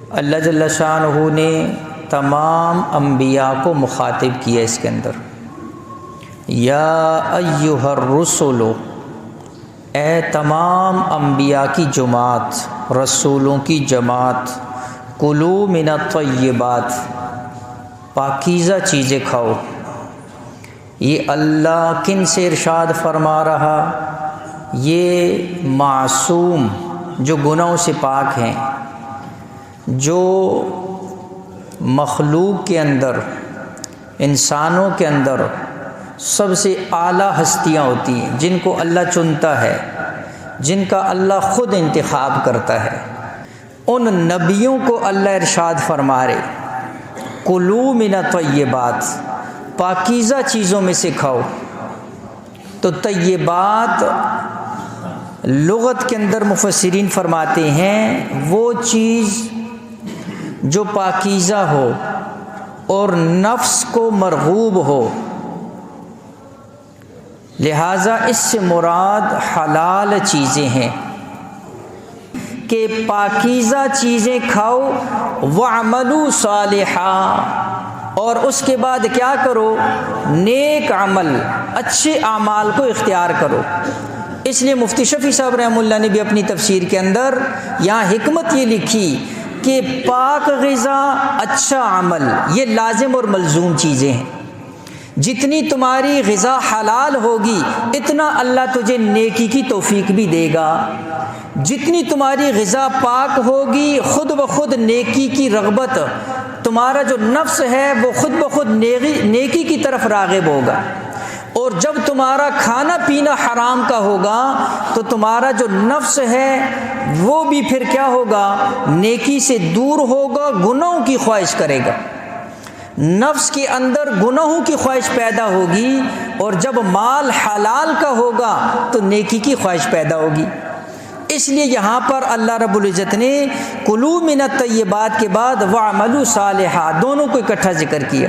اللہ جل شانہ نے تمام انبیاء کو مخاطب کیا اس کے اندر، یا ایھا الرسل، اے تمام انبیاء کی جماعت، رسولوں کی جماعت، کلوا من الطیبات، پاکیزہ چیزیں کھاؤ۔ یہ اللہ کن سے ارشاد فرما رہا؟ یہ معصوم جو گناہوں سے پاک ہیں، جو مخلوق کے اندر، انسانوں کے اندر سب سے اعلیٰ ہستیاں ہوتی ہیں، جن کو اللہ چنتا ہے، جن کا اللہ خود انتخاب کرتا ہے، ان نبیوں کو اللہ ارشاد فرما رہے کلوا من الطیبات، پاکیزہ چیزوں میں سے کھاؤ۔ تو طیبات لغت کے اندر مفسرین فرماتے ہیں وہ چیز جو پاکیزہ ہو اور نفس کو مرغوب ہو، لہٰذا اس سے مراد حلال چیزیں ہیں کہ پاکیزہ چیزیں کھاؤ، وَاعْمَلُوا صَالِحًا، اور اس کے بعد کیا کرو؟ نیک عمل، اچھے اعمال کو اختیار کرو۔ اس لیے مفتی شفیع صاحب رحمہ اللہ نے بھی اپنی تفسیر کے اندر یہاں حکمت یہ لکھی کہ پاک غذا، اچھا عمل، یہ لازم اور ملزوم چیزیں ہیں۔ جتنی تمہاری غذا حلال ہوگی اتنا اللہ تجھے نیکی کی توفیق بھی دے گا، جتنی تمہاری غذا پاک ہوگی خود بخود نیکی کی رغبت، تمہارا جو نفس ہے وہ خود بخود نیکی کی طرف راغب ہوگا، اور جب تمہارا کھانا پینا حرام کا ہوگا تو تمہارا جو نفس ہے وہ بھی پھر کیا ہوگا؟ نیکی سے دور ہوگا، گناہوں کی خواہش کرے گا۔ نفس کے اندر گناہوں کی خواہش پیدا ہوگی، اور جب مال حلال کا ہوگا تو نیکی کی خواہش پیدا ہوگی۔ اس لیے یہاں پر اللہ رب العزت نے کلوا من الطیبات کے بعد وَاعْمَلُوا صَالِحًا دونوں کو اکٹھا ذکر کیا۔